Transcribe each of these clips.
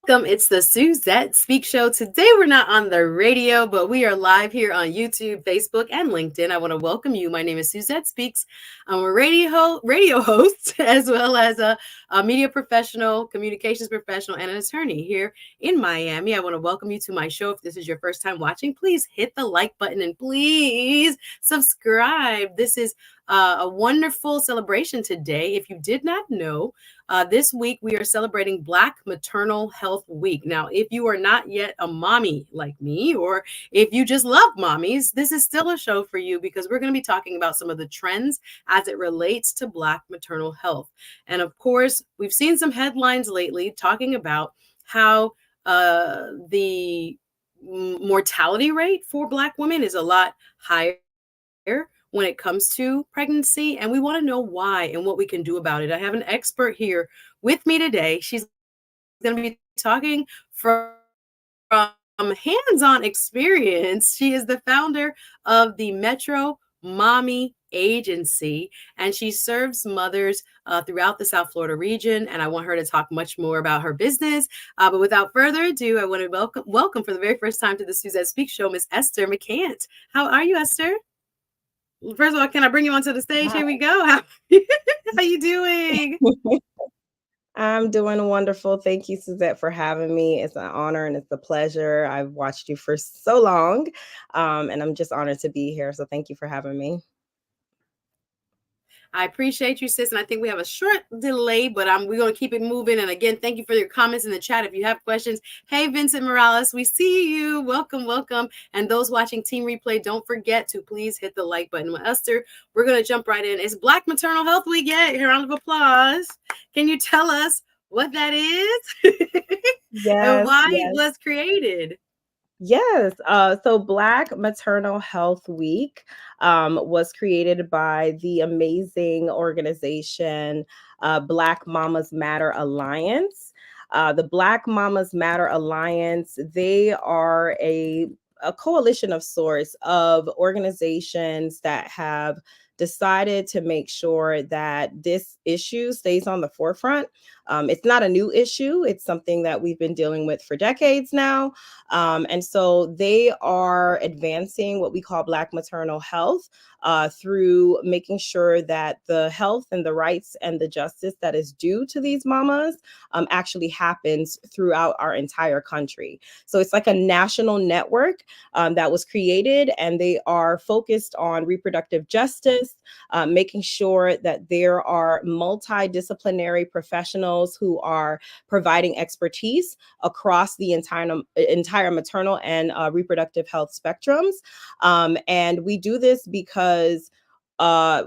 Welcome. It's the Suzette Speak Show. Today we're not on the radio, but we are live here on YouTube, Facebook, and LinkedIn. I want to welcome you. My name is Suzette Speaks. I'm a radio host, as well as a media professional, communications professional, and an attorney here in Miami. I want to welcome you to my show. If this is your first time watching, please hit the like button and please subscribe. This is a wonderful celebration today. If you did not know, this week we are celebrating Black Maternal Health Week. Now, if you are not yet a mommy like me, or if you just love mommies, this is still a show for you because we're going to be talking about some of the trends as it relates to Black maternal health. And of course, we've seen some headlines lately talking about how the mortality rate for Black women is a lot higher when it comes to pregnancy, and we want to know why and what we can do about it. I have an expert here with me today. She's going to be talking from hands-on experience. She is the founder of the Metro Mommy Agency, and she serves mothers throughout the South Florida region. And I want her to talk much more about her business. But without further ado, I want to welcome for the very first time to the Suzette Speak Show, Miss Esther McCANT. How are you, Esther? First of all, can I bring you onto the stage? Hi. Here we go. How you doing? I'm doing wonderful. Thank you, Suzette, for having me. It's an honor and it's a pleasure. I've watched you for so long, and I'm just honored to be here. So thank you for having me. I appreciate you, sis. And I think we have a short delay, but we're going to keep it moving. And again, thank you for your comments in the chat. If you have questions, hey, Vincent Morales, we see you. Welcome, welcome. And those watching Team Replay, don't forget to please hit the like button. With Esther, we're going to jump right in. It's Black Maternal Health Week. Yay, round of applause. Can you tell us what that is and why it was created? Yes. So Black Maternal Health Week was created by the amazing organization Black Mamas Matter Alliance. The Black Mamas Matter Alliance, they are a coalition of sorts of organizations that have decided to make sure that this issue stays on the forefront. It's not a new issue. It's something that we've been dealing with for decades now. And so they are advancing what we call Black maternal health through making sure that the health and the rights and the justice that is due to these mamas actually happens throughout our entire country. So it's like a national network that was created, and they are focused on reproductive justice, making sure that there are multidisciplinary professionals who are providing expertise across the entire maternal and reproductive health spectrums. And we do this because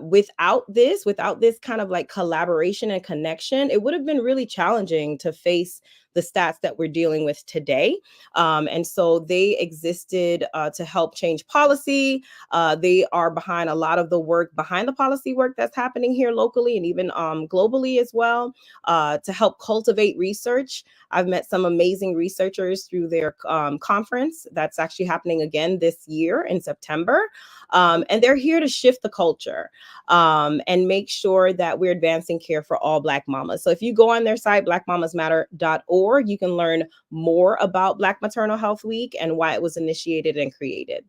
without this kind of like collaboration and connection, it would have been really challenging to face the stats that we're dealing with today. And so they existed to help change policy. They are behind a lot of the work, behind the policy work that's happening here locally and even globally as well, to help cultivate research. I've met some amazing researchers through their conference that's actually happening again this year in September. And they're here to shift the culture and make sure that we're advancing care for all Black mamas. So if you go on their site, blackmamasmatter.org, you can learn more about Black Maternal Health Week and why it was initiated and created.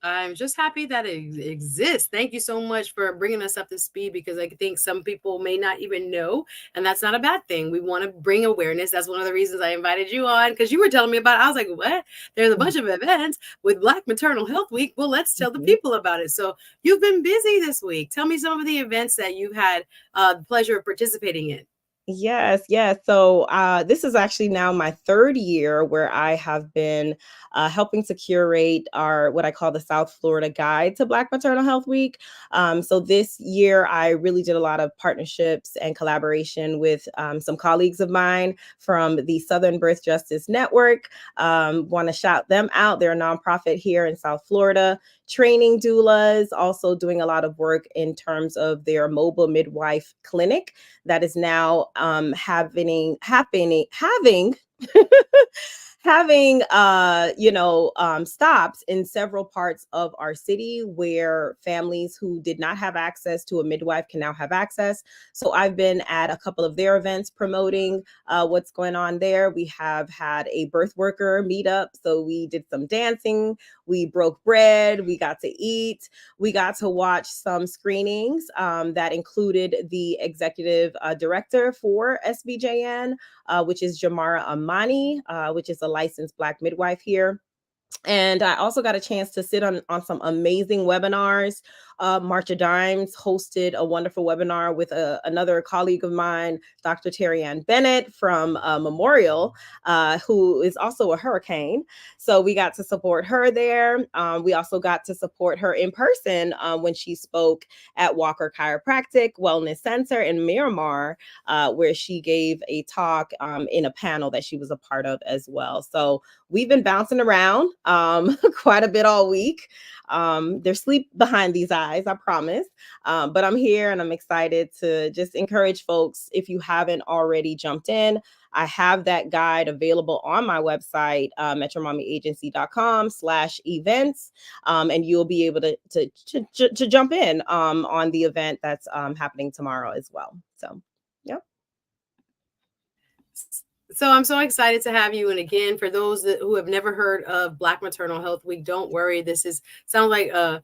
I'm just happy that it exists. Thank you so much for bringing us up to speed, because I think some people may not even know, and that's not a bad thing. We want to bring awareness. That's one of the reasons I invited you on, because you were telling me about it. I was like, what? There's a bunch of events with Black Maternal Health Week. Well, let's tell the people about it. So you've been busy this week. Tell me some of the events that you've had the pleasure of participating in. Yes. So this is actually now my third year where I have been helping to curate what I call the South Florida Guide to Black Maternal Health Week. So this year, I really did a lot of partnerships and collaboration with some colleagues of mine from the Southern Birth Justice Network. Want to shout them out. They're a nonprofit here in South Florida, training doulas, also doing a lot of work in terms of their mobile midwife clinic that is now having having stops in several parts of our city where families who did not have access to a midwife can now have access. So I've been at a couple of their events promoting what's going on there. We have had a birth worker meetup, so we did some dancing, we broke bread, we got to eat, we got to watch some screenings that included the executive director for SBJN, which is Jamara Amani, which is a licensed Black midwife here. And I also got a chance to sit on some amazing webinars. Marcia Dimes hosted a wonderful webinar with another colleague of mine, Dr. Terry Ann Bennett from Memorial, who is also a hurricane. So we got to support her there. We also got to support her in person when she spoke at Walker Chiropractic Wellness Center in Miramar, where she gave a talk in a panel that she was a part of as well. So we've been bouncing around quite a bit all week. There's sleep behind these eyes, I promise. But I'm here and I'm excited to just encourage folks, if you haven't already jumped in, I have that guide available on my website, metromommyagency.com/events. And you'll be able to jump in on the event that's happening tomorrow as well. So, yeah. So I'm so excited to have you. And again, for those who have never heard of Black Maternal Health Week, don't worry. This sounds like a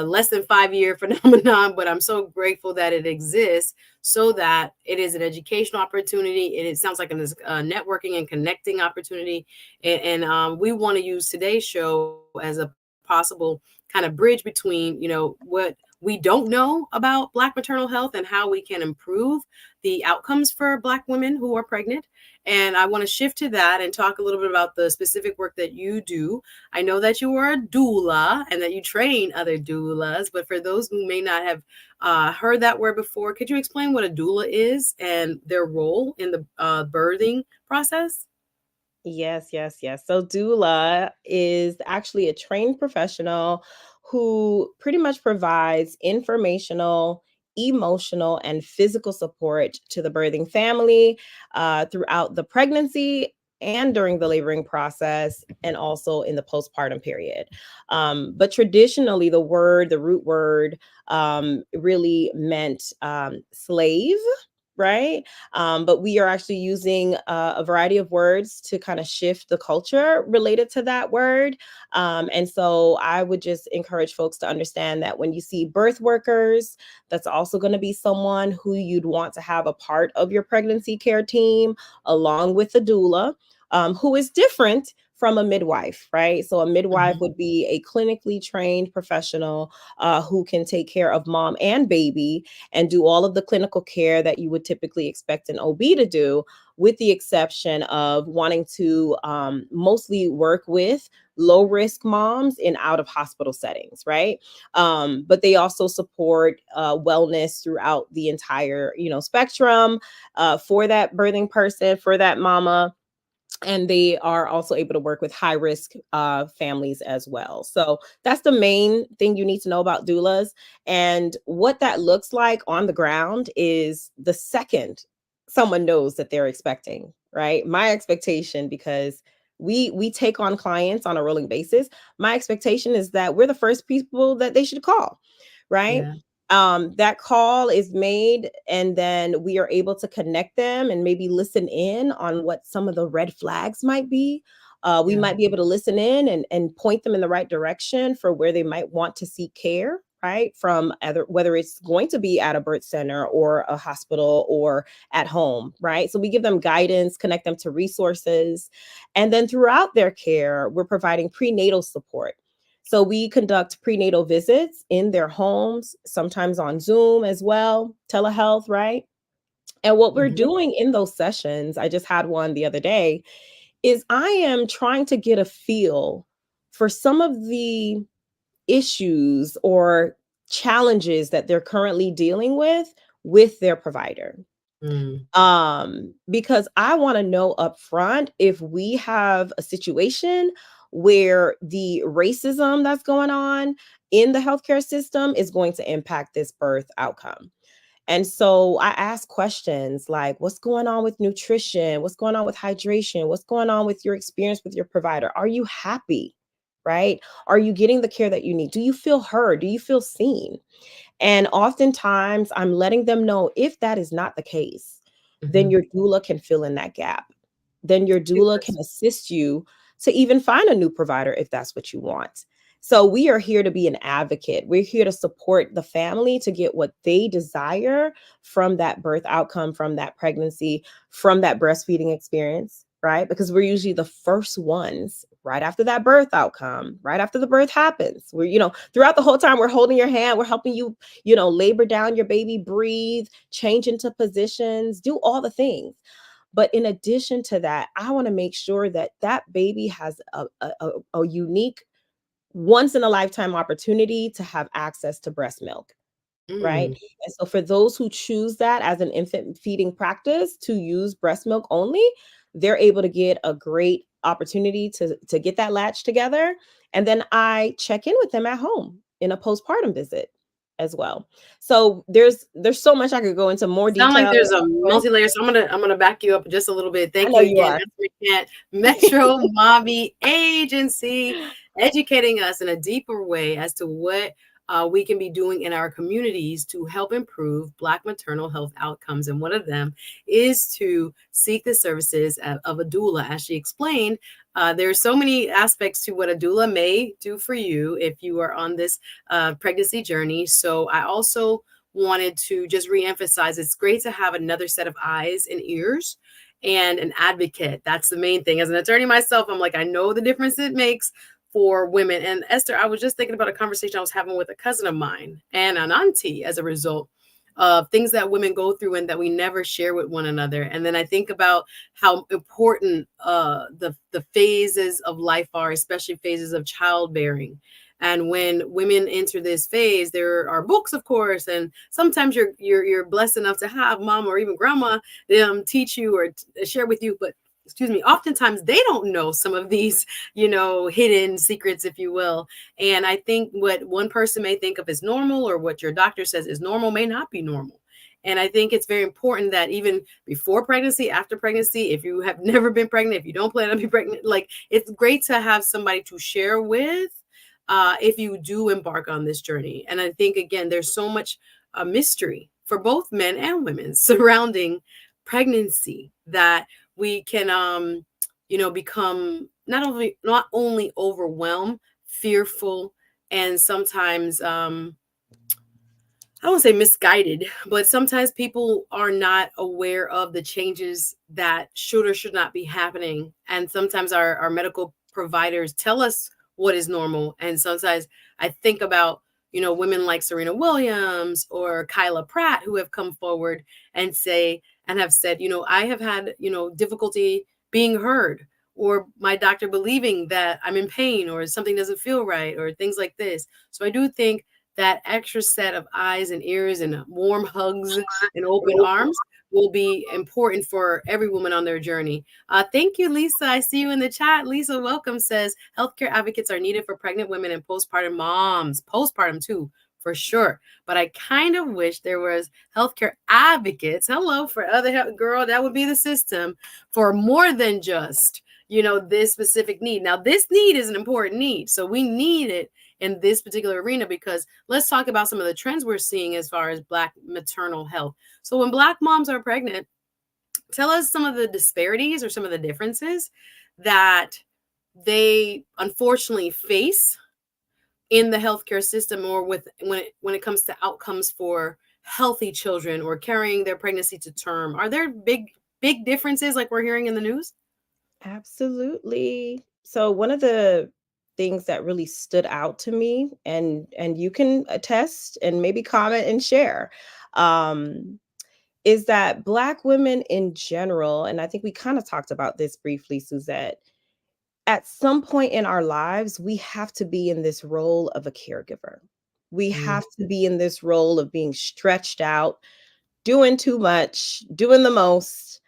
less than 5-year phenomenon, but I'm so grateful that it exists so that it is an educational opportunity. And it sounds like a networking and connecting opportunity. And we want to use today's show as a possible kind of bridge between, what we don't know about Black maternal health and how we can improve the outcomes for Black women who are pregnant. And I want to shift to that and talk a little bit about the specific work that you do. I know that you are a doula and that you train other doulas, but for those who may not have heard that word before, could you explain what a doula is and their role in the birthing process? Yes, yes, yes. So doula is actually a trained professional who pretty much provides informational, emotional, and physical support to the birthing family throughout the pregnancy and during the laboring process, and also in the postpartum period. But traditionally, the root word, really meant slave, right? But we are actually using a variety of words to kind of shift the culture related to that word. And so I would just encourage folks to understand that when you see birth workers, that's also going to be someone who you'd want to have a part of your pregnancy care team, along with the doula, who is different from a midwife, right? So a midwife would be a clinically trained professional who can take care of mom and baby and do all of the clinical care that you would typically expect an OB to do, with the exception of wanting to mostly work with low risk moms in out of hospital settings, right? But they also support wellness throughout the entire, spectrum for that birthing person, for that mama. And they are also able to work with high risk families as well. So that's the main thing you need to know about doulas. And what that looks like on the ground is the second someone knows that they're expecting, right? My expectation, because we take on clients on a rolling basis, my expectation is that we're the first people that they should call, right? Yeah. That call is made, and then we are able to connect them and maybe listen in on what some of the red flags might be. We Yeah. might be able to listen in and point them in the right direction for where they might want to seek care, right? From whether it's going to be at a birth center or a hospital or at home, right? So we give them guidance, connect them to resources. And then throughout their care, we're providing prenatal support. So we conduct prenatal visits in their homes, sometimes on Zoom as well, telehealth, right? And what we're Mhm. doing in those sessions, I just had one the other day, is I am trying to get a feel for some of the issues or challenges that they're currently dealing with their provider. Mm. Because I want to know up front if we have a situation where the racism that's going on in the healthcare system is going to impact this birth outcome. And so I ask questions like, what's going on with nutrition? What's going on with hydration? What's going on with your experience with your provider? Are you happy? Right? Are you getting the care that you need? Do you feel heard? Do you feel seen? And oftentimes I'm letting them know if that is not the case, then Mhm. your doula can fill in that gap. Then your doula Super. can assist you to even find a new provider if that's what you want. So we are here to be an advocate. We're here to support the family to get what they desire from that birth outcome, from that pregnancy, from that breastfeeding experience, right? Because we're usually the first ones right after that birth outcome, right after the birth happens. We're, throughout the whole time, we're holding your hand, we're helping you, labor down your baby, breathe, change into positions, do all the things. But in addition to that, I want to make sure that that baby has a unique, once in a lifetime opportunity to have access to breast milk, right? Mm. And so for those who choose that as an infant feeding practice to use breast milk only, they're able to get a great opportunity to get that latch together. And then I check in with them at home in a postpartum visit as well. So there's so much I could go into more Sound like detail. there's a multi-layer, so I'm gonna back you up just a little bit. I Thank know you you again, are. McCANT Metro Mommy Agency, educating us in a deeper way as to what we can be doing in our communities to help improve Black maternal health outcomes. And one of them is to seek the services of a doula. As she explained, there are so many aspects to what a doula may do for you if you are on this pregnancy journey. So I also wanted to just reemphasize it's great to have another set of eyes and ears and an advocate. That's the main thing. As an attorney myself, I'm like, I know the difference it makes for women. And Esther, I was just thinking about a conversation I was having with a cousin of mine and an auntie as a result of things that women go through and that we never share with one another. And then I think about how important the phases of life are, especially phases of childbearing. And when women enter this phase, there are books, of course, and sometimes you're blessed enough to have mom or even grandma teach you or share with you. But excuse me, oftentimes they don't know some of these, hidden secrets, if you will. And I think what one person may think of as normal or what your doctor says is normal may not be normal. And I think it's very important that even before pregnancy, after pregnancy, if you have never been pregnant, if you don't plan to be pregnant, like it's great to have somebody to share with if you do embark on this journey. And I think, again, there's so much mystery for both men and women surrounding pregnancy that we can, become not only overwhelmed, fearful, and sometimes I won't say misguided, but sometimes people are not aware of the changes that should or should not be happening. And sometimes our medical providers tell us what is normal. And sometimes I think about, women like Serena Williams or Kyla Pratt who have come forward and have said, I have had, difficulty being heard, or my doctor believing that I'm in pain or something doesn't feel right or things like this. So I do think that extra set of eyes and ears and warm hugs and open arms will be important for every woman on their journey. Thank you, Lisa. I see you in the chat. Lisa, welcome, says healthcare advocates are needed for pregnant women and postpartum moms. Postpartum, too, for sure. But I kind of wish there was healthcare advocates. Hello, for other girl, that would be the system for more than just, this specific need. Now, this need is an important need. So we need it in this particular arena, because let's talk about some of the trends we're seeing as far as Black maternal health. So when Black moms are pregnant, tell us some of the disparities or some of the differences that they unfortunately face in the healthcare system, or when it comes to outcomes for healthy children or carrying their pregnancy to term. Are there big differences like we're hearing in the news? Absolutely. So one of the things that really stood out to me, and you can attest and maybe comment and share, um, is that Black women in general, and I think we kind of talked about this briefly, Suzette, at some point in our lives, we have to be in this role of a caregiver. We Mm, have to be in this role of being stretched out, doing too much, doing the most.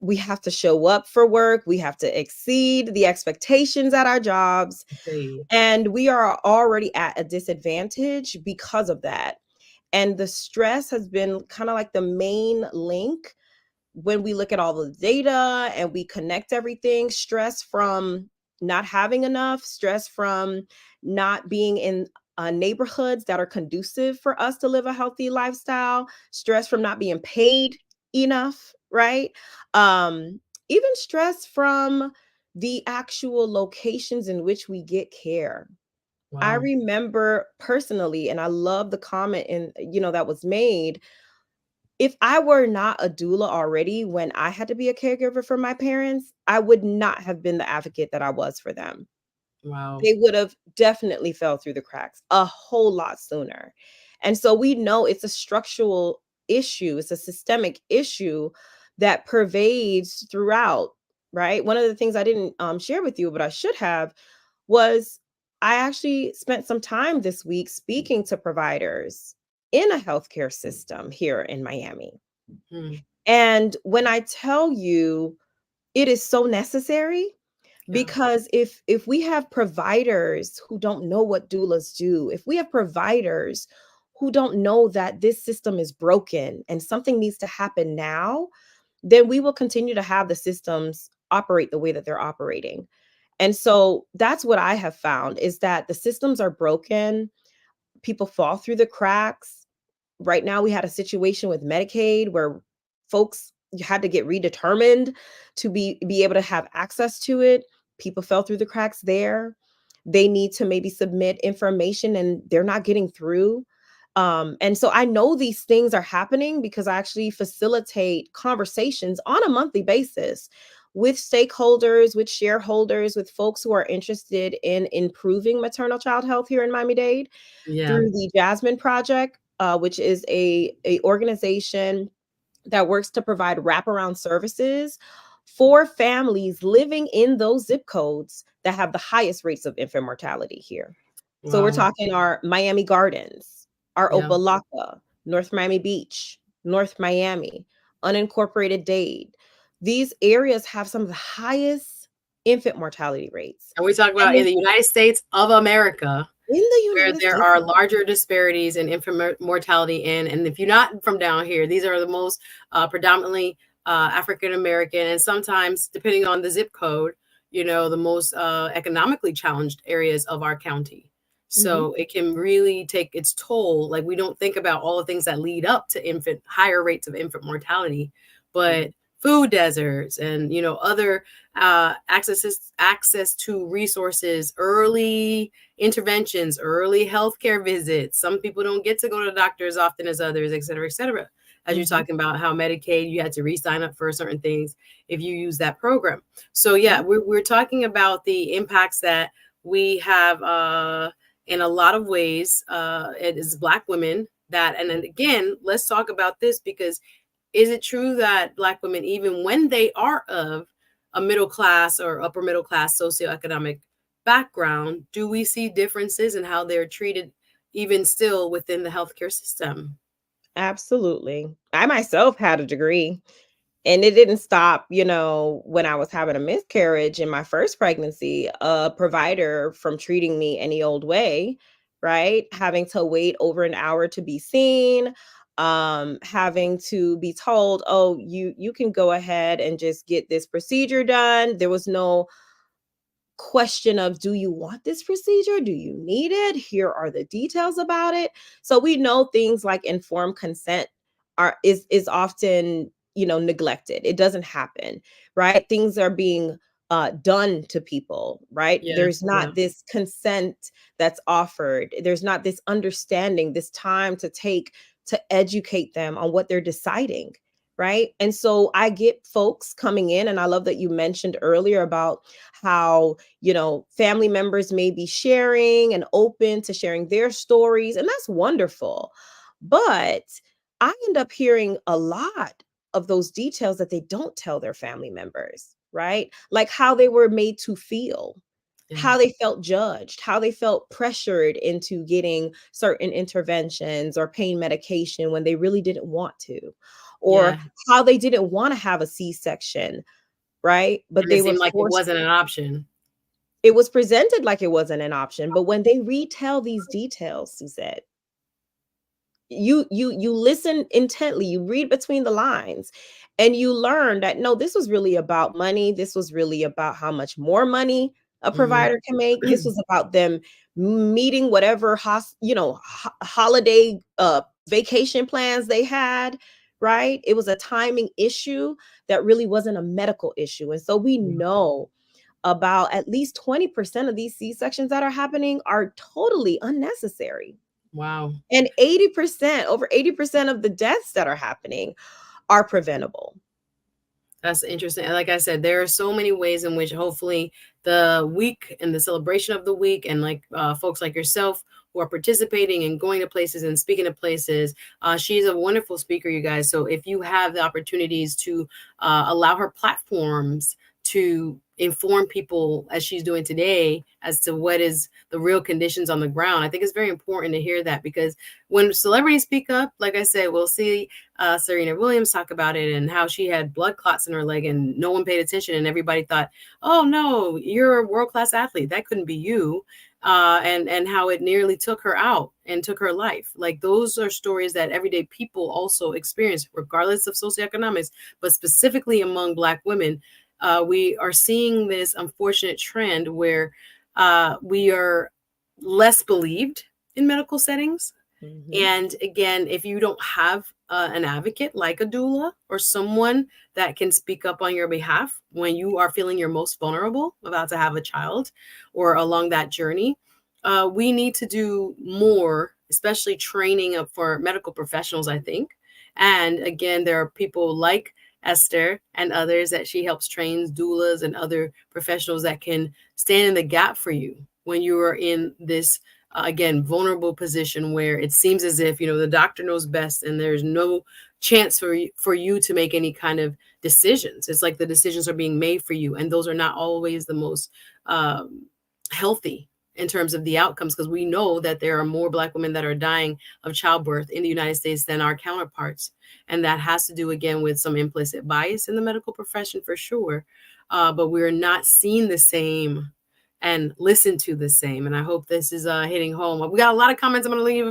We have to show up for work. We have to exceed the expectations at our jobs. okay. And we are already at a disadvantage because of that. And the stress has been kind of like the main link when we look at all the data and we connect everything. Stress from not having enough, stress from not being in neighborhoods that are conducive for us to live a healthy lifestyle, stress from not being paid enough, right? Even stress from the actual locations in which we get care. I Wow. remember personally, and I love the comment in, that was made. If I were not a doula already when I had to be a caregiver for my parents, I would not have been the advocate that I was for them. Wow. They would have definitely fell through the cracks a whole lot sooner. And so we know it's a structural issue, it's a systemic issue that pervades throughout, right? One of the things I didn't share with you, but I should have, was I actually spent some time this week speaking to providers in a healthcare system here in Miami. Mm, And when I tell you it is so necessary, yeah. because if we have providers who don't know what doulas do, if we have providers who don't know that this system is broken and something needs to happen now, then we will continue to have the systems operate the way that they're operating. And so that's what I have found, is that the systems are broken. People fall through the cracks. Right now, we had a situation with Medicaid where folks had to get redetermined to be able to have access to it. People fell through the cracks there. They need to maybe submit information and they're not getting through. And so I know these things are happening because I actually facilitate conversations on a monthly basis with stakeholders, with shareholders, with folks who are interested in improving maternal child health here in Miami-Dade Yeah. through the Jasmine Project, which is a organization that works to provide wraparound services for families living in those zip codes that have the highest rates of infant mortality here. So we're Wow. talking our Miami Gardens, our Yeah. Opelika, North Miami Beach, North Miami, unincorporated Dade. These areas have some of the highest infant mortality rates. And we talk And about in the United States of America, in the where United there States, are larger disparities in infant mortality in, and if you're not from down here, these are the most predominantly African American, and sometimes depending on the zip code, the most economically challenged areas of our county. mhm, So it can really take its toll. Like, we don't think about all the things that lead up to higher rates of infant mortality, but mhm, food deserts and other access to resources, early interventions, early healthcare visits. Some people don't get to go to the doctor as often as others, et cetera, et cetera. As you're mhm. talking about how Medicaid, you had to re-sign up for certain things if you use that program. So Yeah, yeah, we're talking about the impacts that we have in a lot of ways. It is Black women that, and then again, let's talk about this, because is it true that Black women, even when they are of a middle class or upper middle class socioeconomic background, do we see differences in how they're treated even still within the healthcare system? absolutely. I myself had a degree, and it didn't stop, when I was having a miscarriage in my first pregnancy, a provider from treating me any old way, right? Having to wait over an hour to be seen, having to be told, "Oh, you can go ahead and just get this procedure done." There was no question of, do you want this procedure? Do you need it? Here are the details about it. So we know things like informed consent is often, neglected. It doesn't happen, right? Things are being done to people, right? Yeah, There's yeah, not this consent that's offered. There's not this understanding, this time to take to educate them on what they're deciding, right? And so I get folks coming in, and I love that you mentioned earlier about how, family members may be sharing and open to sharing their stories, and that's wonderful. But I end up hearing a lot of those details that they don't tell their family members, right? Like how they were made to feel, yeah, how they felt judged, how they felt pressured into getting certain interventions or pain medication when they really didn't want to, or yeah. how they didn't want to have a C-section, right? But And it they were seemed like it forced. wasn't an option. It was presented like it wasn't an option, but when they retell these details, Suzette, you listen intently, you read between the lines, and you learn that no, this was really about money. This was really about how much more money a Mhm. provider can make. This was about them meeting whatever holiday vacation plans they had, right? It was a timing issue that really wasn't a medical issue. And so we know about at least 20% of these C-sections that are happening are totally unnecessary. Wow. And 80%, over 80% of the deaths that are happening are preventable. That's interesting. And like I said, there are so many ways in which hopefully the week and the celebration of the week and like folks like yourself who are participating and going to places and speaking to places. She's a wonderful speaker, you guys. So if you have the opportunities to allow her platforms to inform people as she's doing today as to what is the real conditions on the ground, I think it's very important to hear that, because when celebrities speak up, like I said, we'll see Serena Williams talk about it and how she had blood clots in her leg and no one paid attention and everybody thought, oh no, you're a world-class athlete, that couldn't be you. And how it nearly took her out and took her life. Like, those are stories that everyday people also experience, regardless of socioeconomics, but specifically among Black women. We are seeing this unfortunate trend where we are less believed in medical settings. Mhm. And again, if you don't have an advocate like a doula or someone that can speak up on your behalf when you are feeling your most vulnerable about to have a child or along that journey, we need to do more, especially training up for medical professionals, I think. And again, there are people like Esther and others that she helps train, doulas and other professionals that can stand in the gap for you when you are in this again, vulnerable position where it seems as if, the doctor knows best and there's no chance for you to make any kind of decisions. It's like the decisions are being made for you, and those are not always the most um, healthy in terms of the outcomes, because we know that there are more Black women that are dying of childbirth in the United States than our counterparts. And that has to do, again, with some implicit bias in the medical profession for sure. But we're not seen the same and listen to the same. And I hope this is hitting home. We got a lot of comments. I'm going to read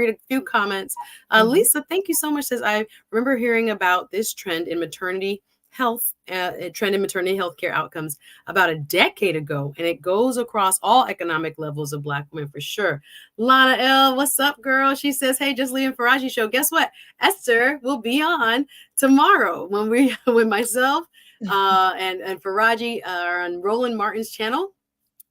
a few comments. Mhm. Lisa, thank you so much. Says, I remember hearing about this trend in maternity health, trend in maternity health care outcomes about a decade ago. And it goes across all economic levels of Black women for sure. Lana L, what's up, girl? She says, hey, just Lee and Faraji show. Guess what? Esther will be on tomorrow when myself and Faraji are on Roland Martin's channel.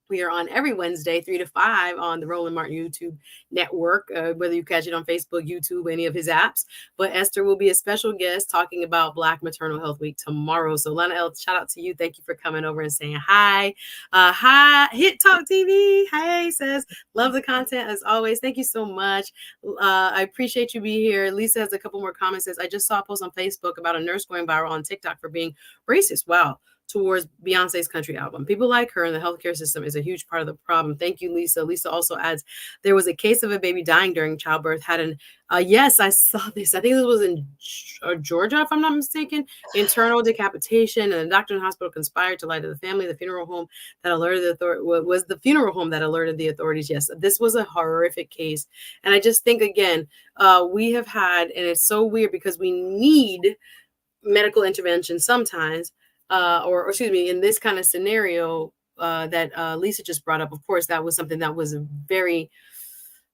We are on every Wednesday, 3 to 5 on the Roland Martin YouTube network, whether you catch it on Facebook, YouTube, any of his apps. But Esther will be a special guest talking about Black Maternal Health Week tomorrow. So Lana L, shout out to you. Thank you for coming over and saying hi. Hi, Hit Talk TV. Hey, says, love the content as always. Thank you so much. I appreciate you being here. Lisa has a couple more comments. Says, I just saw a post on Facebook about a nurse going viral on TikTok for being racist. Wow. Towards Beyonce's country album. People like her in the healthcare system is a huge part of the problem. Thank you, Lisa. Lisa also adds, there was a case of a baby dying during childbirth. Yes, I saw this. I think this was in Georgia, if I'm not mistaken. Internal decapitation, and the doctor in the hospital conspired to lie to the family. The funeral home that alerted the authority was the funeral home that alerted the authorities. Yes, this was a horrific case. And I just think, again, we have had, and it's so weird because we need medical intervention sometimes, or excuse me, in this kind of scenario that Lisa just brought up. Of course, that was something that was very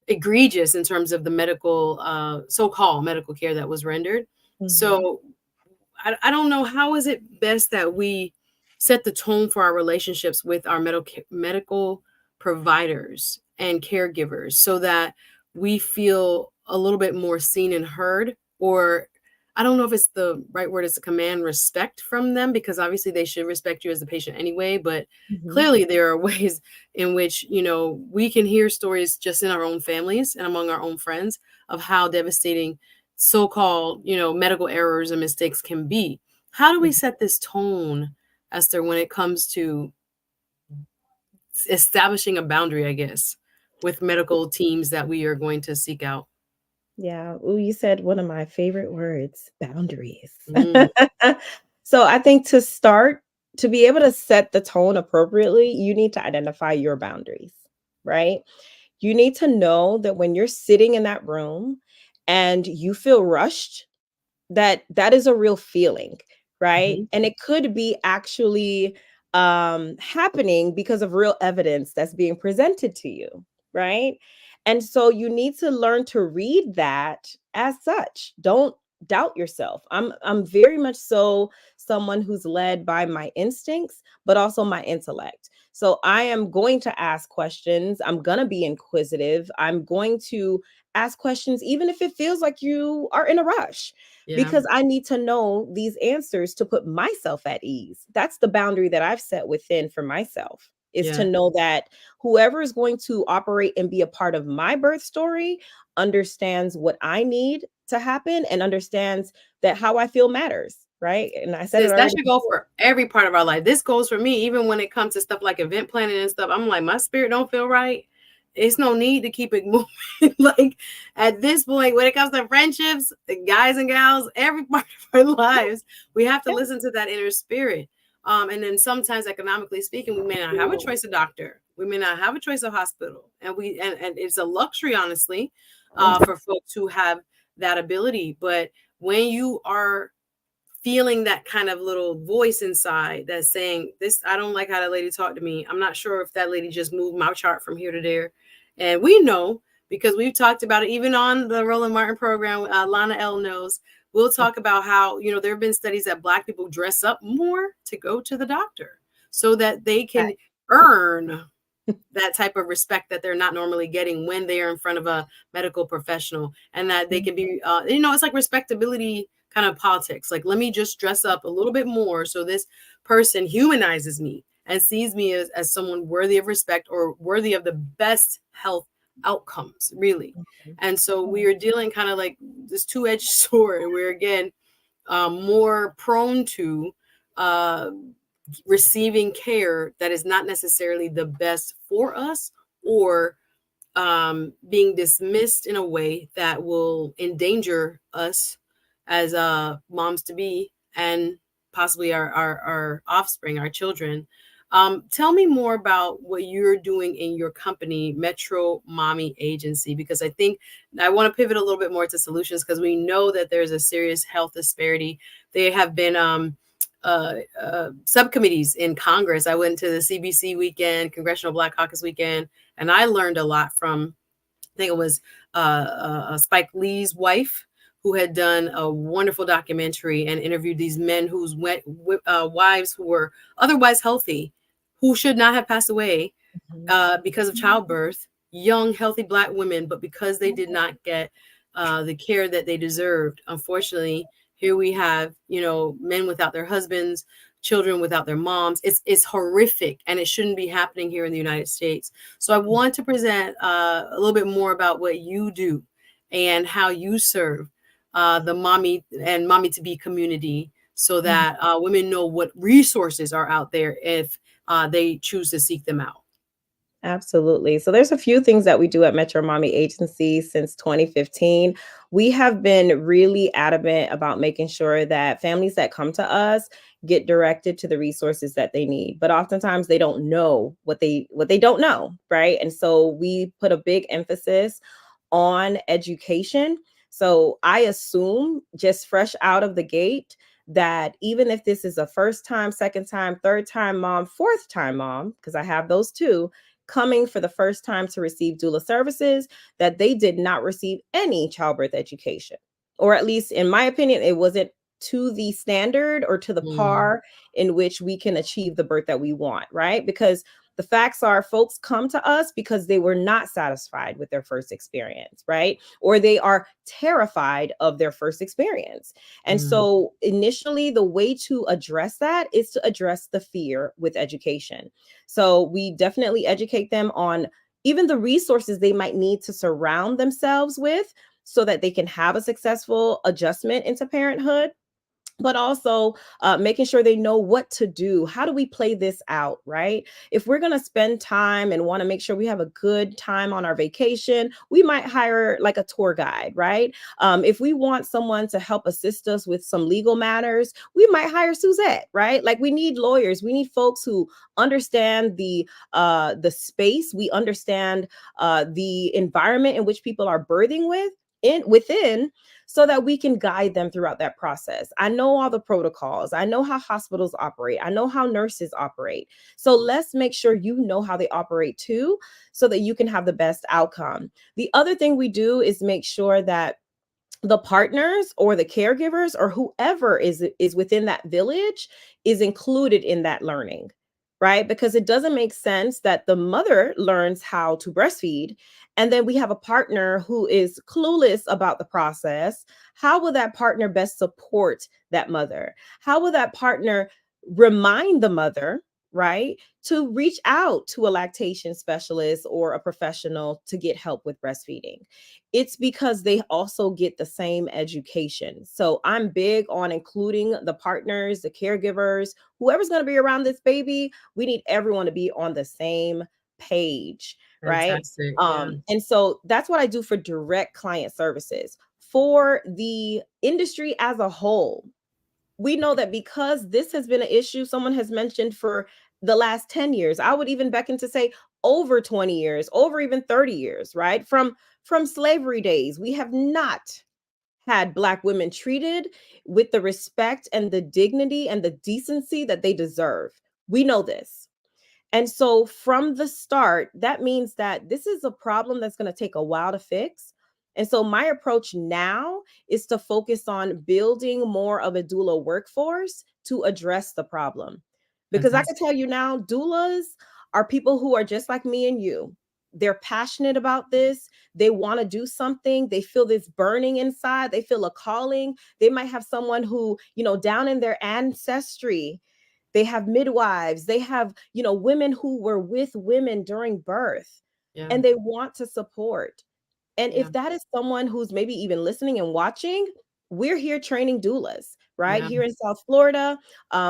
egregious in terms of the medical, so-called medical care that was rendered. Mhm. So I don't know, how is it best that we set the tone for our relationships with our medical providers and caregivers so that we feel a little bit more seen and heard, or I don't know if it's the right word is to command respect from them, because obviously they should respect you as the patient anyway, but Mhm. clearly there are ways in which, we can hear stories just in our own families and among our own friends of how devastating so-called, medical errors and mistakes can be. How do we Mhm. set this tone, Esther, when it comes to establishing a boundary, I guess, with medical teams that we are going to seek out? Yeah. Ooh, you said one of my favorite words, boundaries. Mm, So I think to be able to set the tone appropriately, you need to identify your boundaries, right? You need to know that when you're sitting in that room and you feel rushed, that is a real feeling, right? Mhm. And it could be actually happening because of real evidence that's being presented to you, right? And so you need to learn to read that as such. Don't doubt yourself. I'm very much so someone who's led by my instincts, but also my intellect. So I am going to ask questions. I'm going to be inquisitive. I'm going to ask questions even if it feels like you are in a rush, Yeah. because I need to know these answers to put myself at ease. That's the boundary that I've set within for myself, is to Yeah. know that whoever is going to operate and be a part of my birth story understands what I need to happen and understands that how I feel matters, right? And I said it Sis, that already should go before. for every part of our life. This goes for me, even when it comes to stuff like event planning and stuff. I'm like, my spirit don't feel right. It's no need to keep it moving. Like at this point, when it comes to friendships, the guys and gals, every part of our lives, we have to Yeah. listen to that inner spirit. And then sometimes, economically speaking, we may not have a choice of doctor. We may not have a choice of hospital, and it's a luxury, honestly, for folks who have that ability. But when you are feeling that kind of little voice inside that's saying, this, I don't like how that lady talked to me. I'm not sure if that lady just moved my chart from here to there. And we know, because we've talked about it even on the Roland Martin program, Lana L knows, we'll talk about how, there have been studies that Black people dress up more to go to the doctor so that they can earn that type of respect that they're not normally getting when they are in front of a medical professional, and that they can be, it's like respectability kind of politics. Like, let me just dress up a little bit more so this person humanizes me and sees me as someone worthy of respect or worthy of the best health outcomes, really. And so we are dealing kind of like this two-edged sword. We're again more prone to uh, receiving care that is not necessarily the best for us, or being dismissed in a way that will endanger us as moms to be, and possibly our offspring, our children. Tell me more about what you're doing in your company, Metro Mommy Agency, because I think I want to pivot a little bit more to solutions, because we know that there's a serious health disparity. There have been subcommittees in Congress. I went to the CBC weekend, Congressional Black Caucus weekend, and I learned a lot from, I think it was Spike Lee's wife, who had done a wonderful documentary and interviewed these men whose wives who were otherwise healthy, who should not have passed away because of childbirth, young, healthy Black women, but because they did not get the care that they deserved. Unfortunately, here we have, men without their husbands, children without their moms. It's horrific, and it shouldn't be happening here in the United States. So I want to present a little bit more about what you do and how you serve the mommy and mommy to be community, so that women know what resources are out there if they choose to seek them out. Absolutely. So there's a few things that we do at Metro Mommy Agency since 2015. We have been really adamant about making sure that families that come to us get directed to the resources that they need. But oftentimes they don't know what they don't know, right? And so we put a big emphasis on education. So I assume, just fresh out of the gate, that even if this is a first time, second time, third time mom, fourth time mom, because I have those too, coming for the first time to receive doula services, that they did not receive any childbirth education. Or at least, in my opinion, it wasn't to the standard or to the Mm, par in which we can achieve the birth that we want, right? Because the facts are, folks come to us because they were not satisfied with their first experience, right? Or they are terrified of their first experience. And mm, so initially, the way to address that is to address the fear with education. So we definitely educate them on even the resources they might need to surround themselves with so that they can have a successful adjustment into parenthood, but also making sure they know what to do. How do we play this out, right? If we're going to spend time and want to make sure we have a good time on our vacation, we might hire like a tour guide, right? If we want someone to help assist us with some legal matters, we might hire Suzette, right? Like, we need lawyers. We need folks who understand the space. We understand the environment in which people are birthing with, within, so that we can guide them throughout that process. I know all the protocols. I know how hospitals operate. I know how nurses operate. So let's make sure you know how they operate too, so that you can have the best outcome. The other thing we do is make sure that the partners or the caregivers or whoever is within that village is included in that learning, right? Because it doesn't make sense that the mother learns how to breastfeed and then we have a partner who is clueless about the process. How will that partner best support that mother? How will that partner remind the mother, right, to reach out to a lactation specialist or a professional to get help with breastfeeding? It's because they also get the same education. So I'm big on including the partners, the caregivers, whoever's going to be around this baby. We need everyone to be on the same page, right? Fantastic. Yeah. And so that's what I do for direct client services. For the industry as a whole, we know that because this has been an issue someone has mentioned for the last 10 years, I would even beckon to say over 20 years, over even 30 years, right? From slavery days, we have not had Black women treated with the respect and the dignity and the decency that they deserve. We know this. And so from the start, that means that this is a problem that's going to take a while to fix. And so my approach now is to focus on building more of a doula workforce to address the problem. Because I can Fantastic. tell you now, doulas are people who are just like me and you. They're passionate about this. They want to do something. They feel this burning inside. They feel a calling. They might have someone who, down in their ancestry, they have midwives, they have, women who were with women during birth, Yeah. and they want to support. And Yeah. if that is someone who's maybe even listening and watching, we're here training doulas right Yeah. here in South Florida.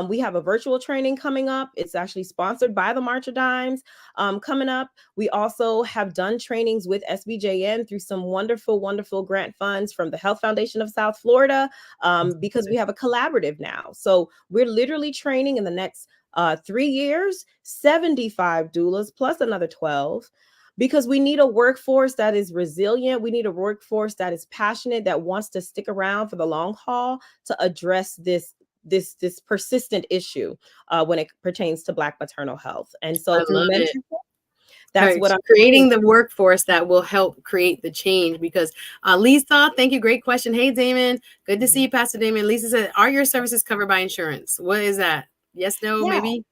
We have a virtual training coming up. It's actually sponsored by the March of Dimes coming up. We also have done trainings with SBJN through some wonderful, wonderful grant funds from the Health Foundation of South Florida because we have a collaborative now. So we're literally training in the next 3 years, 75 doulas plus another 12, because we need a workforce that is resilient. We need a workforce that is passionate, that wants to stick around for the long haul to address this persistent issue when it pertains to Black maternal health. And so I through love it. mentorship, that's Right. what So I'm doing. creating the workforce that will help create the change because Lisa, thank you. Great question. Hey, Damon. Good to see you, Pastor Damon. Lisa said, are your services covered by insurance? What is that? Yes, no, Yeah. maybe?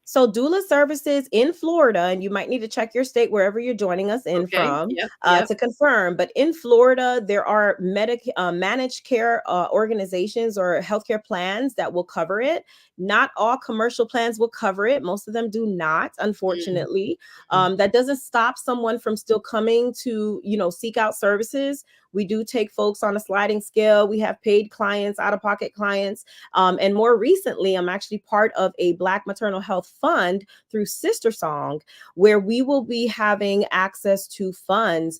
So doula services in Florida, and you might need to check your state wherever you're joining us in Okay. from Yep. Yep. to confirm. But in Florida, there are managed care organizations or healthcare plans that will cover it. Not all commercial plans will cover it. Most of them do not, unfortunately. Mm-hmm. That doesn't stop someone from still coming to, seek out services. We do take folks on a sliding scale. We have paid clients, out-of-pocket clients. And more recently, I'm actually part of a Black maternal health fund through Sister Song, where we will be having access to funds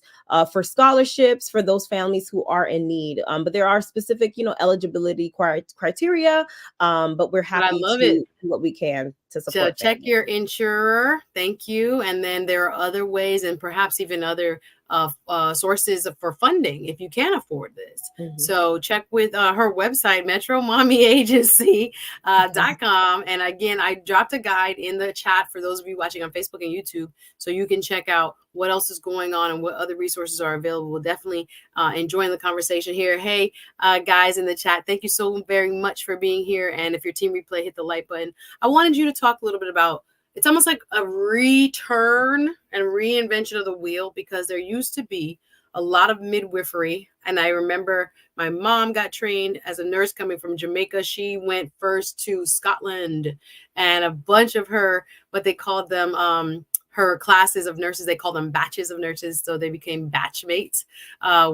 for scholarships for those families who are in need. But there are specific, eligibility criteria. But we're But I happy love to it. do what we can to So support check families. your insurer. Thank you. And then there are other ways and perhaps even other sources for funding if you can afford this. Mhm. So check with her website, MetroMommyAgency.com. And again, I dropped a guide in the chat for those of you watching on Facebook and YouTube, so you can check out what else is going on and what other resources are available. We'll definitely enjoying the conversation here. Hey, guys in the chat, thank you so very much for being here. And if you're team replay, hit the like button. I wanted you to talk a little bit about, it's almost like a return and reinvention of the wheel, because there used to be a lot of midwifery. And I remember my mom got trained as a nurse coming from Jamaica. She went first to Scotland, and a bunch of her, what they called them, her classes of nurses, they called them batches of nurses, so they became batchmates,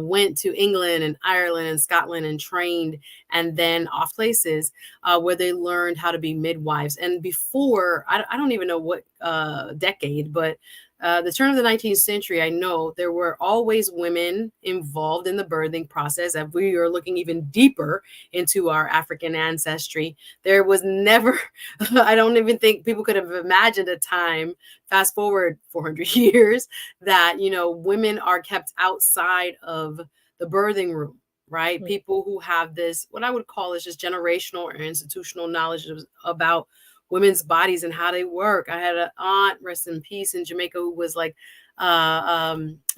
went to England and Ireland and Scotland and trained, and then off places where they learned how to be midwives. And before, I don't even know what decade, but the turn of the 19th century, I know there were always women involved in the birthing process. If we are looking even deeper into our African ancestry, there was never, I don't even think people could have imagined a time, fast forward 400 years, that, women are kept outside of the birthing room, right? People who have this, what I would call is just generational or institutional knowledge about women's bodies and how they work. I had an aunt, rest in peace, in Jamaica, who was like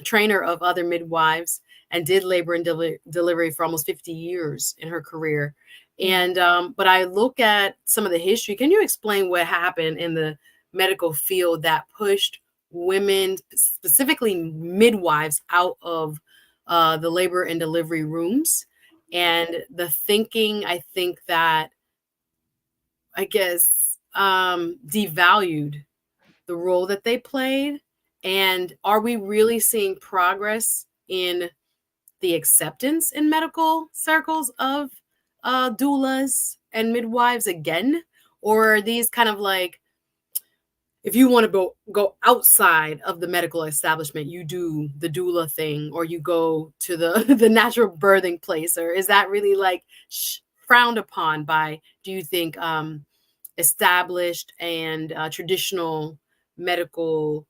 trainer of other midwives and did labor and delivery for almost 50 years in her career. And but I look at some of the history. Can you explain what happened in the medical field that pushed women, specifically midwives, out of the labor and delivery rooms, and the thinking, I think, that, I guess, devalued the role that they played? And are we really seeing progress in the acceptance in medical circles of doulas and midwives again? Or are these kind of like, if you want to go outside of the medical establishment, you do the doula thing, or you go to the the natural birthing place? Or is that really like frowned upon by, do you think, established and traditional medical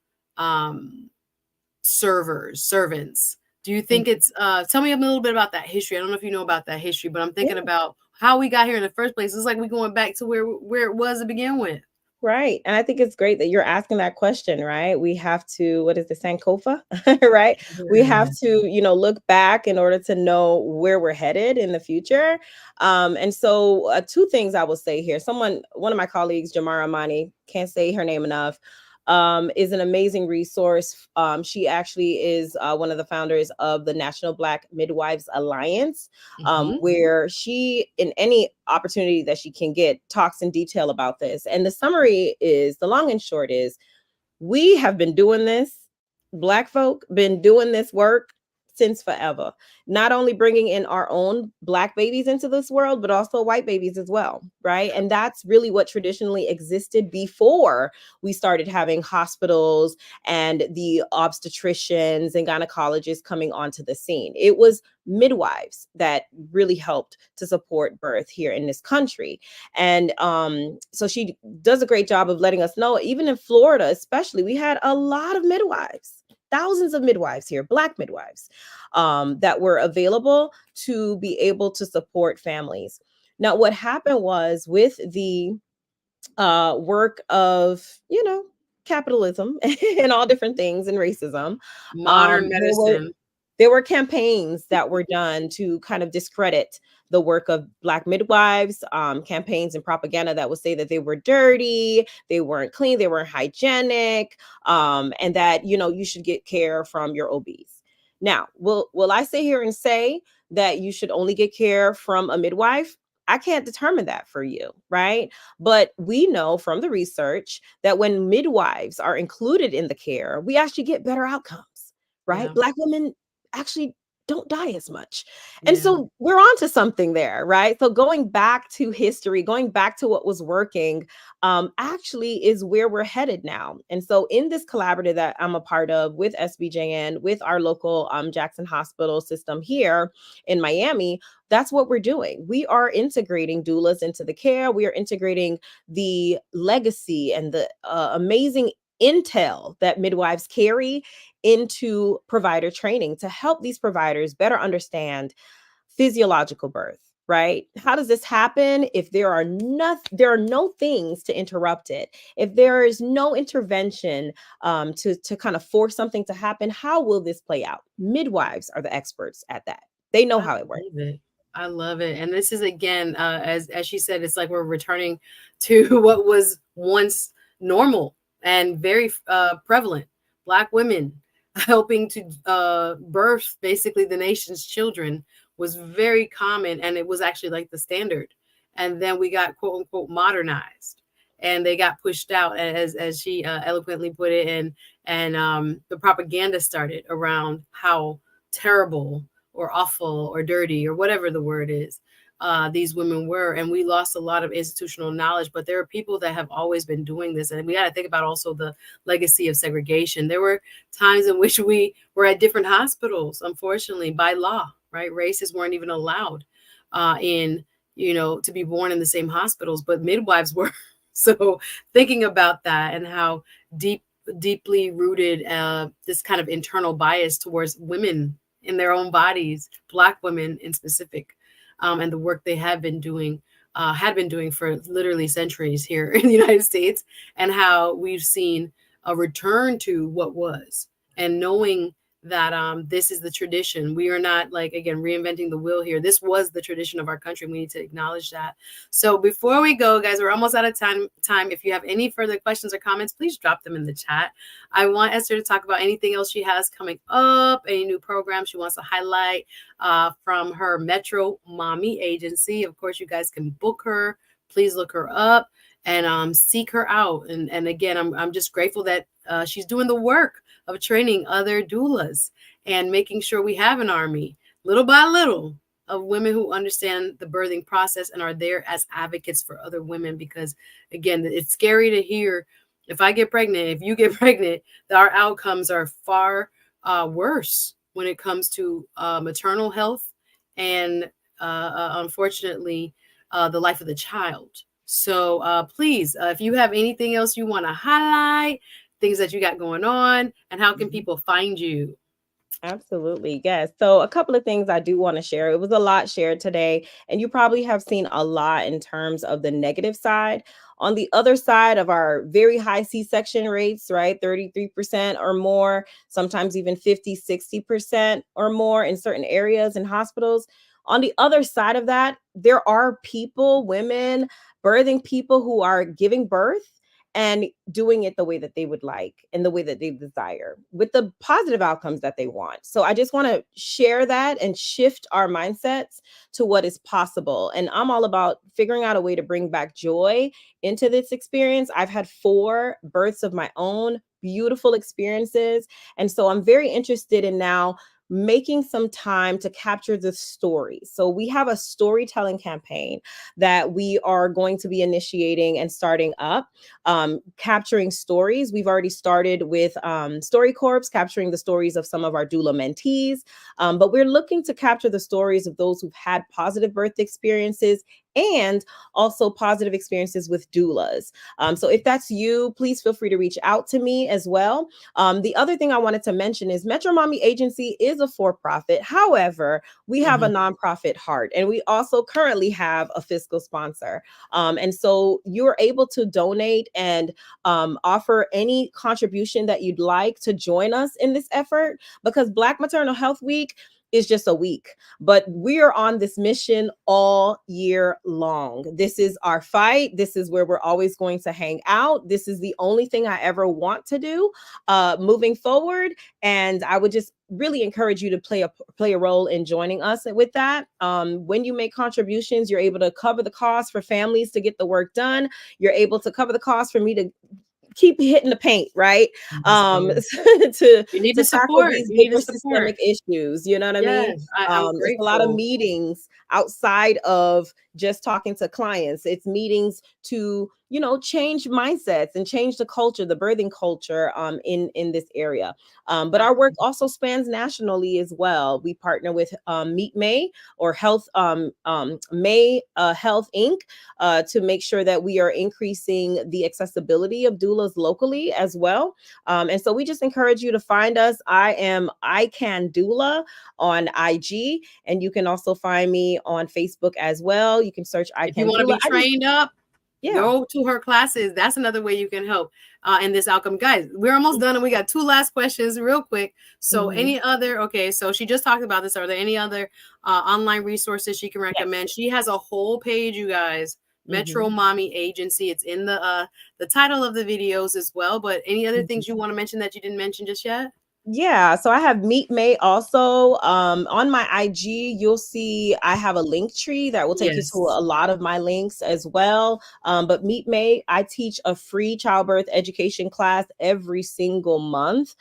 servants? Do you think it's tell me a little bit about that history? I don't know if you know about that history, but I'm thinking about how we got here in the first place. It's like we're going back to where it was to begin with. Right. And I think it's great that you're asking that question, right? We have to, what is the Sankofa, right? We have to, look back in order to know where we're headed in the future. And so two things I will say here. One of my colleagues, Jamara Amani, can't say her name enough, is an amazing resource. She actually is one of the founders of the National Black Midwives Alliance, where she, in any opportunity that she can get, talks in detail about this. And the summary is, the long and short is, we have been doing this, Black folk been doing this work since forever, not only bringing in our own Black babies into this world, but also white babies as well, right? And that's really what traditionally existed before we started having hospitals and the obstetricians and gynecologists coming onto the scene. It was midwives that really helped to support birth here in this country. And so she does a great job of letting us know, even in Florida especially, we had a lot of midwives, thousands of midwives here, Black midwives, that were available to be able to support families. Now, what happened was, with the work of, capitalism and all different things, and racism, Modern medicine. there were campaigns that were done to kind of discredit the work of Black midwives, campaigns and propaganda that would say that they were dirty, they weren't clean, they weren't hygienic, and that, you should get care from your OBs. Now, will I sit here and say that you should only get care from a midwife? I can't determine that for you, right? But we know from the research that when midwives are included in the care, we actually get better outcomes, right? Yeah. Black women actually don't die as much. And so we're on to something there, right? So going back to history, going back to what was working, actually is where we're headed now. And so in this collaborative that I'm a part of with SBJN, with our local Jackson Hospital system here in Miami, that's what we're doing. We are integrating doulas into the care. We are integrating the legacy and the amazing intel that midwives carry into provider training to help these providers better understand physiological birth, right? How does this happen if there are no things to interrupt it? If there is no intervention to kind of force something to happen, how will this play out? Midwives are the experts at that. They know how it works. I love it. And this is, again, as she said, it's like we're returning to what was once normal and very prevalent. Black women helping to birth basically the nation's children was very common, and it was actually like the standard. And then we got, quote unquote, modernized, and they got pushed out, as she eloquently put it. And the propaganda started around how terrible or awful or dirty or whatever the word is these women were. And we lost a lot of institutional knowledge, but there are people that have always been doing this. And we got to think about also the legacy of segregation. There were times in which we were at different hospitals, unfortunately, by law, right? Races weren't even allowed to be born in the same hospitals, but midwives were. So thinking about that and how deeply rooted this kind of internal bias towards women in their own bodies, Black women in specific, and the work they have been doing. Had been doing for literally centuries here in the United States, and how we've seen a return to what was, and knowing that this is the tradition. We are not, like, again, reinventing the wheel here. This was the tradition of our country. We need to acknowledge that. So before we go, guys, we're almost out of time. If you have any further questions or comments, please drop them in the chat. I want Esther to talk about anything else she has coming up, any new programs she wants to highlight from her Metro Mommy agency. Of course, you guys can book her. Please look her up and seek her out. And again, I'm just grateful that she's doing the work of training other doulas and making sure we have an army, little by little, of women who understand the birthing process and are there as advocates for other women. Because again, it's scary to hear, if I get pregnant, if you get pregnant, that our outcomes are far worse when it comes to maternal health and unfortunately the life of the child. So please, if you have anything else you want to highlight, things that you got going on, and how can people find you? Absolutely. Yes. So a couple of things I do want to share. It was a lot shared today, and you probably have seen a lot in terms of the negative side. On the other side of our very high C-section rates, right? 33% or more, sometimes even 50, 60% or more in certain areas and hospitals. On the other side of that, there are people, women, birthing people who are giving birth and doing it the way that they would like and the way that they desire with the positive outcomes that they want. So I just want to share that and shift our mindsets to what is possible. And I'm all about figuring out a way to bring back joy into this experience. I've had 4 births of my own, beautiful experiences. And so I'm very interested in now making some time to capture the story. So we have a storytelling campaign that we are going to be initiating and starting up, capturing stories. We've already started with Story Corps, capturing the stories of some of our doula mentees, but we're looking to capture the stories of those who've had positive birth experiences and also positive experiences with doulas. So if that's you, please feel free to reach out to me as well. The other thing I wanted to mention is Metro Mommy Agency is a for-profit. However, we have a nonprofit heart, and we also currently have a fiscal sponsor. And so you're able to donate and offer any contribution that you'd like to join us in this effort, because Black Maternal Health Week is just a week, but we are on this mission all year long. This is our fight. This is where we're always going to hang out. This is the only thing I ever want to do moving forward. And I would just really encourage you to play a role in joining us with that. When you make contributions, you're able to cover the cost for families to get the work done. You're able to cover the cost for me to keep hitting the paint, right? To You need to tackle support. these You need to bigger support. systemic issues. You know what I mean? Yes, I'm It's a lot of grateful. meetings outside of just talking to clients. It's meetings to, you know, change mindsets and change the culture, the birthing culture in this area. But our work also spans nationally as well. We partner with Meet May or Health May Health Inc. To make sure that we are increasing the accessibility of doulas locally as well. And so we just encourage you to find us. I am I Can Doula on IG, and you can also find me on Facebook as well. You can search I If you Can want to Doula. be trained up, Yeah. go to her classes. That's another way you can help in this outcome. Guys, we're almost done, and we got 2 last questions real quick. So any other, okay, so she just talked about this. Are there any other online resources she can recommend? Yes. She has a whole page, you guys. Metro Mommy Agency. It's in the title of the videos as well. But any other things you want to mention that you didn't mention just yet? Yeah, so I have Meet May also. On my IG, you'll see I have a link tree that will take you to a lot of my links as well. But Meet May, I teach a free childbirth education class every single month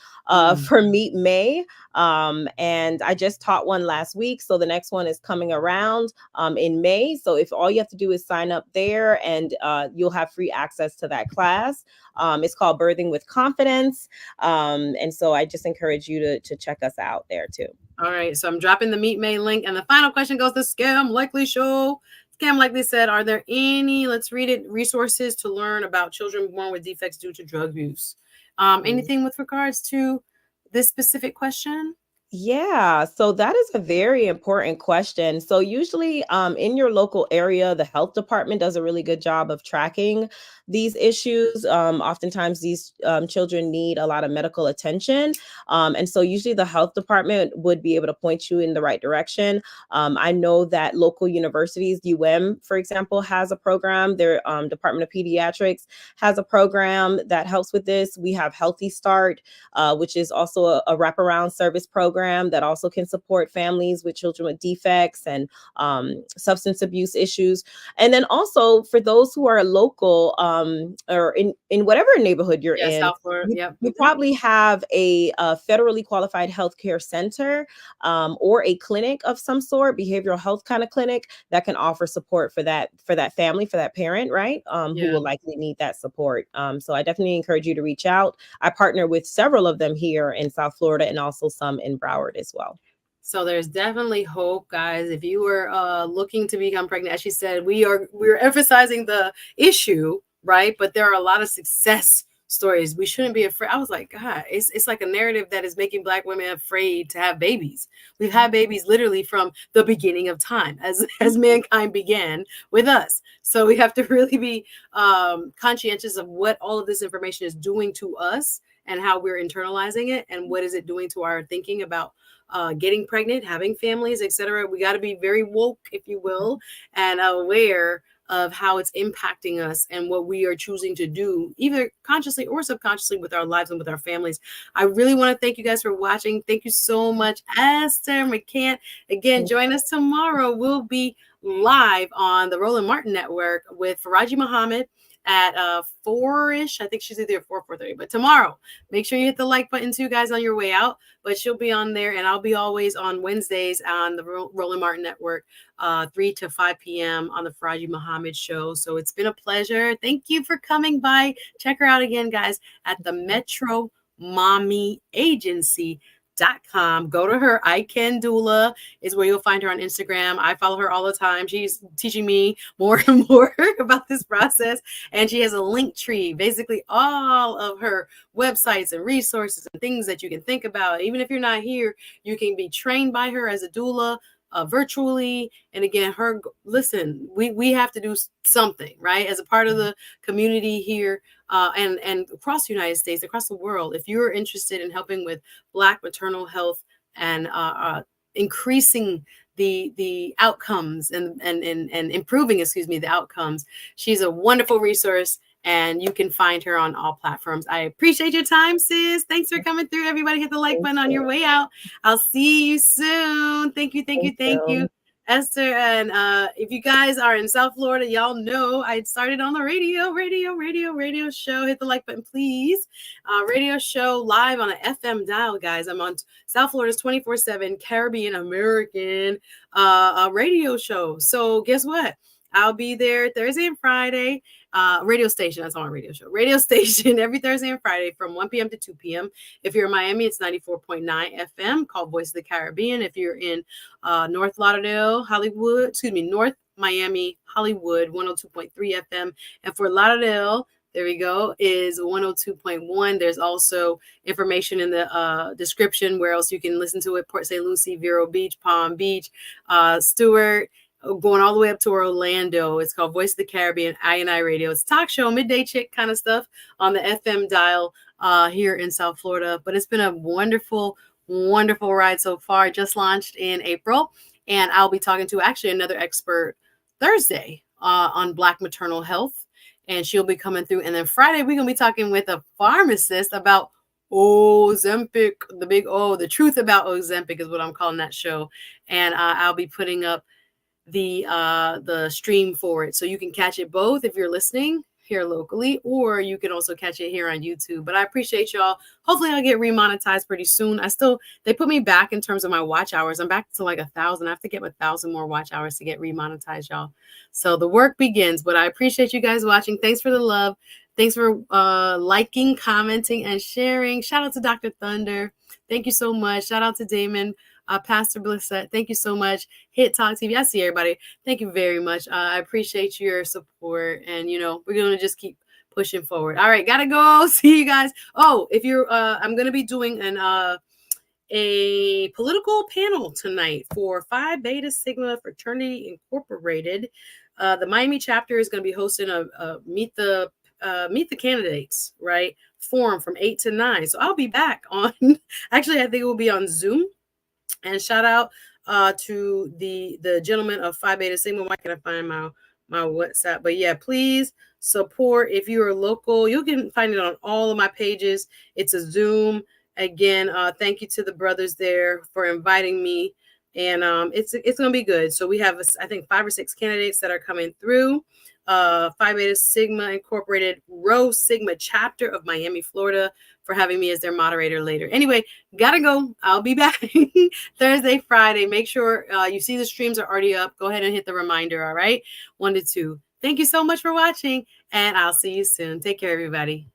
for Meet May. And I just taught one last week, so the next one is coming around in May. So if all you have to do is sign up there, and you'll have free access to that class. It's called Birthing with Confidence. And so I just encourage you to check us out there too. All right. So I'm dropping the Meet May link. And the final question goes to Scam Likely Show. Scam Likely said, are there any, let's read it, resources to learn about children born with defects due to drug use? Anything with regards to this specific question? Yeah, so that is a very important question. So usually in your local area, the health department does a really good job of tracking these issues. Oftentimes these children need a lot of medical attention. And so usually the health department would be able to point you in the right direction. I know that local universities, for example, has a program. Their Department of Pediatrics has a program that helps with this. We have Healthy Start, which is also a wraparound service program that also can support families with children with defects and substance abuse issues. And then also for those who are local or in whatever neighborhood you're Yeah, in, South Florida. Yep. you probably have a federally qualified healthcare center or a clinic of some sort, behavioral health kind of clinic that can offer support for that family, for that parent, right? Who Yeah. will likely need that support. So I definitely encourage you to reach out. I partner with several of them here in South Florida and also some in Broward as well. So there's definitely hope, guys. If you were looking to become pregnant, as she said, we're emphasizing the issue, right? But there are a lot of success stories. We shouldn't be afraid. I was like, God, it's like a narrative that is making Black women afraid to have babies. We've had babies literally from the beginning of time, as mankind began with us. So we have to really be conscientious of what all of this information is doing to us and how we're internalizing it and what is it doing to our thinking about getting pregnant, having families, etc. We got to be very woke, if you will, and aware of how it's impacting us and what we are choosing to do, either consciously or subconsciously, with our lives and with our families. I really want to thank you guys for watching. Thank you so much, Esther McCant. Again, join us tomorrow. We'll be live on the Roland Martin Network with Faraji Muhammad at 4-ish. I think she's either 4:30. But tomorrow, make sure you hit the like button too, guys, on your way out. But she'll be on there, and I'll be always on Wednesdays on the Roland Martin Network, 3 to 5 p.m. on the Faraji Muhammad Show. So it's been a pleasure. Thank you for coming by. Check her out again, guys, at the Metro Mommy Agency.com. Go to her. I Can Doula is where you'll find her on Instagram. I follow her all the time. She's teaching me more and more about this process. And she has a link tree, basically all of her websites and resources and things that you can think about. Even if you're not here, you can be trained by her as a doula virtually. And again, listen, we have to do something, right? As a part of the community here and across the United States, across the world. If you're interested in helping with Black maternal health and increasing the outcomes and improving, the outcomes, she's a wonderful resource. And you can find her on all platforms. I appreciate your time, sis. Thanks for coming through. Everybody hit the like button on your way out. I'll see you soon. Thank you. Esther. And if you guys are in South Florida, y'all know I started on the radio show. Hit the like button, please. Radio show live on an FM dial, guys. I'm on South Florida's 24/7 Caribbean American radio show. So guess what? I'll be there Thursday and Friday. Radio station. That's on my radio show. Radio station every Thursday and Friday from 1 p.m. to 2 p.m. If you're in Miami, it's 94.9 FM called Voice of the Caribbean. If you're in North Lauderdale, North Miami, Hollywood, 102.3 FM. And for Lauderdale, there we go, is 102.1. There's also information in the description where else you can listen to it. Port St. Lucie, Vero Beach, Palm Beach, Stewart, going all the way up to Orlando. It's called Voice of the Caribbean, I Radio. It's talk show, midday chick kind of stuff on the FM dial here in South Florida. But it's been a wonderful ride so far. Just launched in April. And I'll be talking to actually another expert Thursday on Black maternal health. And she'll be coming through. And then Friday, we're going to be talking with a pharmacist about Ozempic, the truth about Ozempic is what I'm calling that show. And I'll be putting up the stream for it, so you can catch it both if you're listening here locally, or you can also catch it here on YouTube. But I appreciate y'all. Hopefully I'll get remonetized pretty soon. They put me back in terms of my watch hours. I'm back to like 1,000. I have to get 1,000 more watch hours to get remonetized, y'all. So the work begins. But I appreciate you guys watching. Thanks for the love. Thanks for liking, commenting, and sharing. Shout out to Dr. Thunder. Thank you so much. Shout out to Damon. Pastor Blissett, thank you so much. Hit Talk TV. I see everybody. Thank you very much. I appreciate your support. And, we're going to just keep pushing forward. All right. Got to go. See you guys. Oh, if you're, I'm going to be doing a political panel tonight for Phi Beta Sigma Fraternity Incorporated. The Miami chapter is going to be hosting a meet the candidates, right, forum from 8 to 9. So I'll be back on, actually, I think it will be on Zoom. And shout out to the gentleman of Phi Beta Sigma. Why can I find my WhatsApp? But yeah, please support. If you are local, you can find it on all of my pages. It's a Zoom. Again, thank you to the brothers there for inviting me. And it's going to be good. So we have, I think, 5 or 6 candidates that are coming through. Phi Beta Sigma Incorporated Rho Sigma chapter of Miami, Florida, for having me as their moderator later. Anyway, gotta go. I'll be back Thursday, Friday. Make sure you see the streams are already up. Go ahead and hit the reminder, all right? 1 to 2. Thank you so much for watching, and I'll see you soon. Take care, everybody.